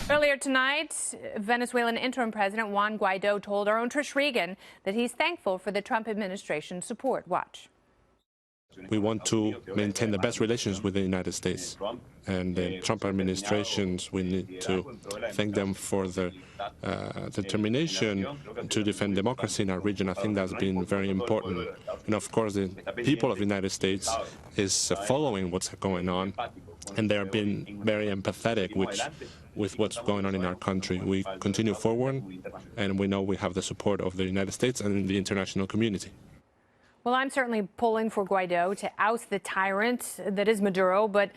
Earlier tonight, Venezuelan interim president Juan Guaido told our own Trish Regan that he's thankful for the Trump administration's support. Watch. We want to maintain the best relations with the United States. And the Trump administrations, we need to thank them for their determination to defend democracy in our region. I think that's been very important. And of course, the people of the United States is following what's going on, and they are being very empathetic with what's going on in our country. We continue forward, and we know we have the support of the United States and the international community. Well, I'm certainly pulling for Guaido to oust the tyrant that is Maduro, but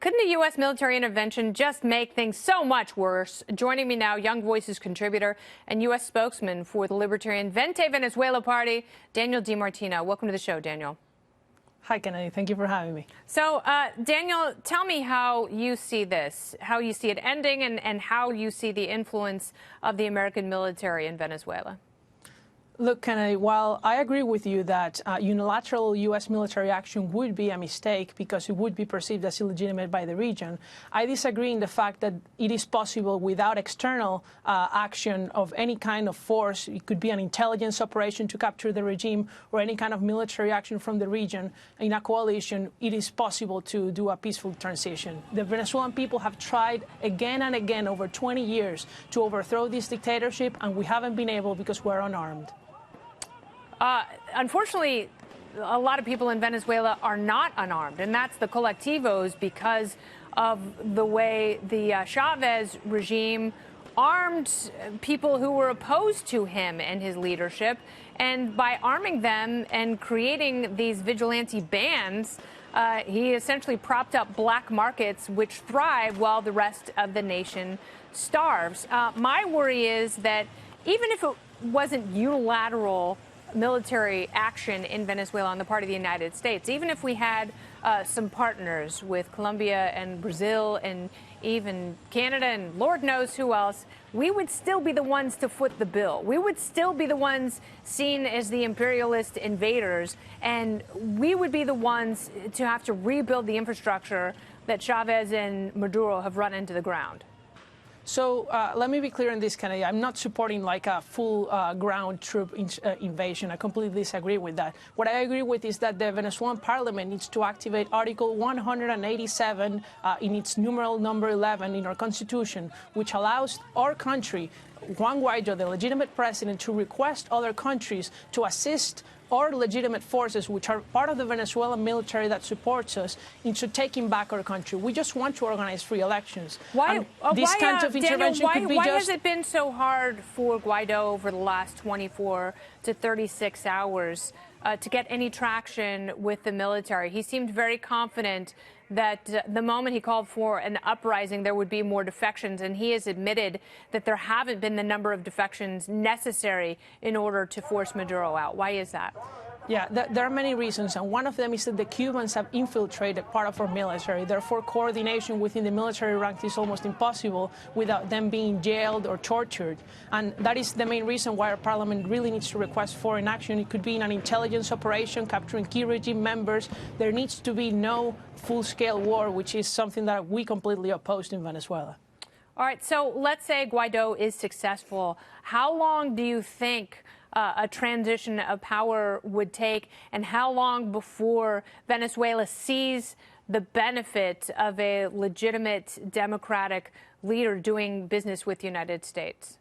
couldn't a U.S. military intervention just make things so much worse? Joining me now, Young Voices contributor and U.S. spokesman for the libertarian Vente Venezuela Party, Daniel DiMartino. Welcome to the show, Daniel. Hi, Kennedy. Thank you for having me. So, Daniel, tell me how you see this, how you see it ending, and how you see the influence of the American military in Venezuela. Look, Kennedy, while I agree with you that unilateral U.S. military action would be a mistake because it would be perceived as illegitimate by the region, I disagree in the fact that it is possible without external action of any kind of force. It could be an intelligence operation to capture the regime or any kind of military action from the region. In a coalition, it is possible to do a peaceful transition. The Venezuelan people have tried again and again over 20 years to overthrow this dictatorship, and we haven't been able because we're unarmed. Unfortunately, a lot of people in Venezuela are not unarmed, and that's the colectivos because of the way the Chavez regime armed people who were opposed to him and his leadership. And by arming them and creating these vigilante bands, he essentially propped up black markets which thrive while the rest of the nation starves. My worry is that even if it wasn't unilateral military action in Venezuela on the part of the United States, even if we had some partners with Colombia and Brazil and even Canada and Lord knows who else, we would still be the ones to foot the bill. We would still be the ones seen as the imperialist invaders, and we would be the ones to have to rebuild the infrastructure that Chavez and Maduro have run into the ground. So let me be clear on this, Kennedy. I'm not supporting like a full ground troop invasion. I completely disagree with that. What I agree with is that the Venezuelan parliament needs to activate Article 187 in its numeral number 11 in our constitution, which allows our country, Juan Guaido, the legitimate president, to request other countries to assist our legitimate forces, which are part of the Venezuelan military that supports us, into taking back our country. We just want to organize free elections. Why has it been so hard for Guaido over the last 24 to 36 hours to get any traction with the military? He seemed very confident that the moment he called for an uprising, there would be more defections, and he has admitted that there haven't been the number of defections necessary in order to force Maduro out. Why is that? Yeah, there are many reasons, and one of them is that the Cubans have infiltrated part of our military. Therefore, coordination within the military ranks is almost impossible without them being jailed or tortured. And that is the main reason why our parliament really needs to request foreign action. It could be in an intelligence operation, capturing key regime members. There needs to be no full-scale war, which is something that we completely opposed in Venezuela. All right, so let's say Guaido is successful. How long do you think a transition of power would take, and how long before Venezuela sees the benefit of a legitimate democratic leader doing business with the United States?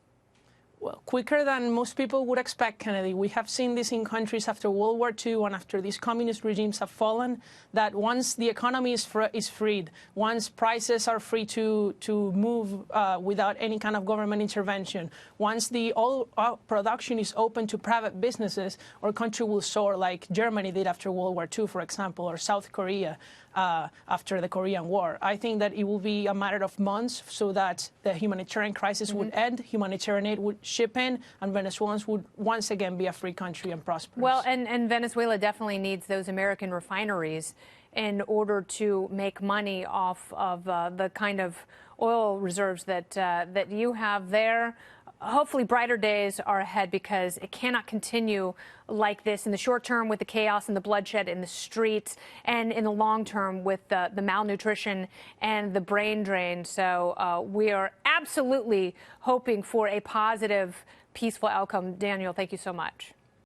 Well, quicker than most people would expect, Kennedy. We have seen this in countries after World War II and after these communist regimes have fallen, that once the economy is freed, once prices are free to move without any kind of government intervention, once the oil production is open to private businesses, our country will soar like Germany did after World War II, for example, or South Korea after the Korean War. I think that it will be a matter of months so that the humanitarian crisis would end, humanitarian aid would ship in, and Venezuelans would once again be a free country and prosperous. Well, and Venezuela definitely needs those American refineries in order to make money off of the kind of oil reserves that you have there. Hopefully brighter days are ahead, because it cannot continue like this in the short term with the chaos and the bloodshed in the streets, and in the long term with the malnutrition and the brain drain. So we are absolutely absolutely hoping for a positive, peaceful outcome. Daniel, thank you so much.